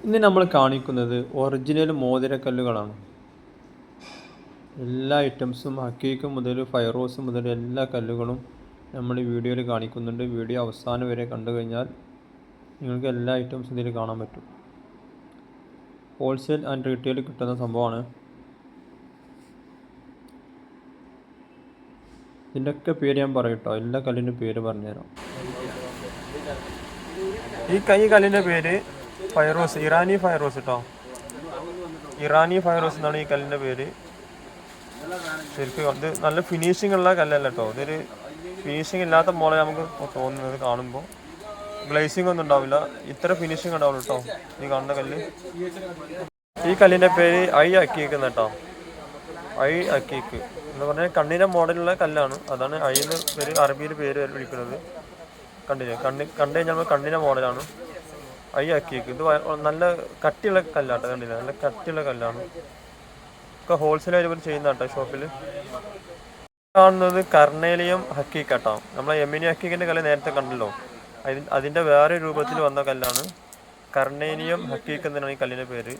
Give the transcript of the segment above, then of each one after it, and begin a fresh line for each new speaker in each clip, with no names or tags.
ഇന്ന് നമ്മൾ കാണിക്കുന്നത് ഒറിജിനൽ മോതിരക്കല്ലുകളാണ്. എല്ലാ ഐറ്റംസും ഹക്കീക്ക് മുതൽ ഫൈറോസ് മുതൽ എല്ലാ കല്ലുകളും നമ്മൾ ഈ വീഡിയോയിൽ കാണിക്കുന്നുണ്ട്. വീഡിയോ അവസാനം വരെ കണ്ടു കഴിഞ്ഞാൽ നിങ്ങൾക്ക് എല്ലാ ഐറ്റംസും ഇതിൽ കാണാൻ പറ്റും. ഹോൾസെയിൽ ആൻഡ് റീറ്റെയിൽ കിട്ടുന്ന സംഭവമാണ്. ഇതിൻ്റെയൊക്കെ പേര് ഞാൻ പറയും കേട്ടോ. എല്ലാ കല്ലിൻ്റെ പേര് പറഞ്ഞുതരാം. ഈ കല്ലിൻ്റെ പേര് ഫൈറോസ്, ഇറാനി ഫൈറോസ് കേട്ടോ. ഇറാനി ഫൈറോസ് എന്നാണ് ഈ കല്ലിൻ്റെ പേര്. ശരിക്കും ഇത് നല്ല ഫിനിഷിംഗ് ഉള്ള കല്ലല്ല കേട്ടോ. ഇതൊരു ഫിനിഷിംഗ് ഇല്ലാത്ത മോളെ നമുക്ക് തോന്നുന്നത് കാണുമ്പോൾ. ഗ്ലേസിംഗ് ഒന്നും ഉണ്ടാവില്ല, ഇത്ര ഫിനിഷിംഗ് ഉണ്ടാവുള്ളൂ കേട്ടോ ഈ കാണുന്ന കല്ല്. ഈ കല്ലിൻ്റെ പേര് ഐ അക്കീക്ക് കേട്ടോ. ഐ അക്കീക്ക് എന്ന് പറഞ്ഞാൽ കണ്ണിൻ്റെ മോഡലുള്ള കല്ലാണ്. അതാണ് ഐ എന്ന് പേര്, അറബിയിൽ പേര് വിളിക്കുന്നത്. കണ്ടു കഴിഞ്ഞാൽ നമ്മൾ കണ്ണിൻ്റെ മോഡലാണ് ഐ അക്കീക്ക്. ഇത് നല്ല കട്ടിയുള്ള കല്ലാട്ടോ. കണ്ടില്ല, നല്ല കട്ടിയുള്ള കല്ലാണ്. ഒക്കെ ഹോൾസെയിലായിട്ട് ചെയ്യുന്ന കേട്ടോ ഷോപ്പിൽ. കാണുന്നത് കർണേലിയം ഹക്കീക്കാട്ടോ. നമ്മളെ യെമിനി ഹക്കീക്കിൻ്റെ കല്ല് നേരത്തെ കണ്ടല്ലോ, അതിൻ്റെ വേറെ രൂപത്തിൽ വന്ന കല്ലാണ് കർണേലിയം ഹക്കീക്ക് എന്നാണ് ഈ കല്ലിൻ്റെ പേര്.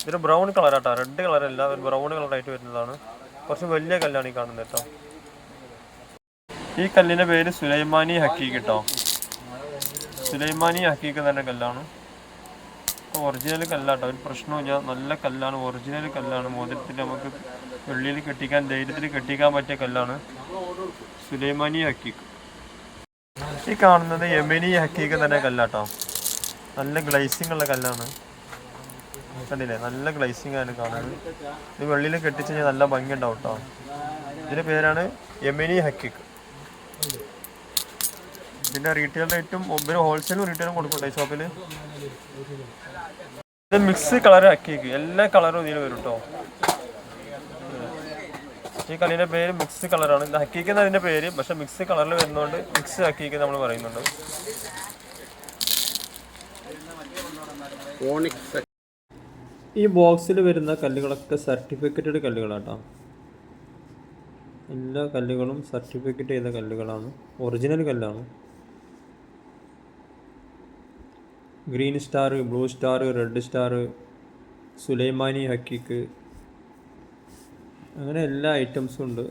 ഇതൊരു ബ്രൗൺ കളറാട്ടോ, റെഡ് കളറല്ല, ഒരു ബ്രൗൺ കളറായിട്ട് വരുന്നതാണ്. കുറച്ച് വലിയ കല്ലാണ് ഈ കാണുന്നത് കേട്ടോ. ഈ കല്ലിൻ്റെ പേര് സുലൈമാനി ഹക്കീക്ക് കേട്ടോ. സുലൈമാനി ഹക്കീക്ക് തന്നെ കല്ലാണ്. ഒറിജിനൽ കല്ലാട്ടോ, ഒരു പ്രശ്നമില്ല, നല്ല കല്ലാണ്, ഒറിജിനൽ കല്ലാണ്. മോതിരത്തിൽ നമുക്ക് വെള്ളിയിൽ കെട്ടിക്കാൻ, ധൈര്യത്തിൽ കെട്ടിക്കാൻ പറ്റിയ കല്ലാണ് സുലൈമാനി ഹക്കീക്ക്. ഈ കാണുന്നത് യെമിനി ഹക്കീക്ക് തന്നെ കല്ലാട്ടോ. നല്ല ഗ്ലേസിംഗ് ഉള്ള കല്ലാണ്. കണ്ടില്ലേ, നല്ല ഗ്ലേസിംഗ് ആണ് കാണുന്നത്. ഇത് വെള്ളിയിൽ കെട്ടിച്ച് കഴിഞ്ഞാൽ നല്ല ഭംഗി ഉണ്ടാവും കേട്ടോ. ഇതിൻ്റെ പേരാണ് യെമിനി ഹക്കീക്ക്. ഇതിൻ്റെ റീറ്റെയിൽ റേറ്റും ഒമ്പത് ഹോൾസെയിലും റീറ്റെയിലും കൊടുക്കട്ടെ ഷോപ്പിൽ. ഇത് മിക്സ് കളർ ഹക്കീക്ക്, എല്ലാ കളറും ഇതിൽ വരും കേട്ടോ. ഈ കല്ലിൻ്റെ പേര് മിക്സ് കളറാണ്. ഇത് ഹക്കീക്ക് എന്നതിൻ്റെ പേര്, പക്ഷെ മിക്സ് കളറിൽ വരുന്നതുകൊണ്ട് മിക്സ് ഹക്കീക്ക് നമ്മൾ പറയുന്നുണ്ട്. ഈ ബോക്സിൽ വരുന്ന കല്ലുകളൊക്കെ സർട്ടിഫിക്കറ്റഡ് കല്ലുകളാട്ടോ. എല്ലാ കല്ലുകളും സർട്ടിഫിക്കറ്റ് ചെയ്ത കല്ലുകളാണ്, ഒറിജിനൽ കല്ലാണ്. Green star, blue star, red star, സുലൈമാനി ഹക്കീക്ക്, അങ്ങനെ എല്ലാ ഐറ്റംസും ഉണ്ട്.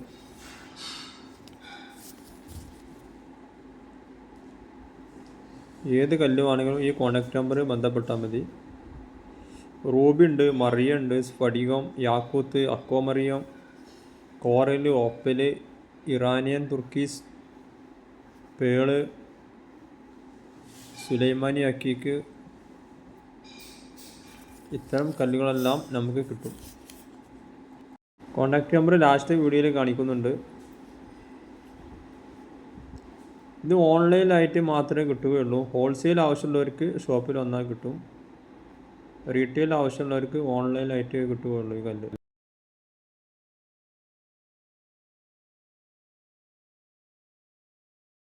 ഏത് കല്ലുവാണെങ്കിലും ഈ കോൺടാക്ട് നമ്പർ ബന്ധപ്പെട്ടാൽ മതി. റൂബി ഉണ്ട്, മറിയ ഉണ്ട്, സ്ഫടികം, യാക്കൂത്ത്, aquamarine, coral, opal, Iranian turquoise, pearl, സുലൈമാനി ഹക്കീക്ക്, ഇത്തരം കല്ലുകളെല്ലാം നമുക്ക് കിട്ടും. കോൺടാക്ട് നമ്പർ ലാസ്റ്റ് വീഡിയോയിൽ കാണിക്കുന്നുണ്ട്. ഇത് ഓൺലൈനായിട്ട് മാത്രമേ കിട്ടുകയുള്ളൂ. ഹോൾസെയിൽ ആവശ്യമുള്ളവർക്ക് ഷോപ്പിൽ വന്നാൽ കിട്ടും. റീറ്റെയിൽ ആവശ്യമുള്ളവർക്ക് ഓൺലൈനായിട്ട് കിട്ടുകയുള്ളൂ ഈ കല്ല്.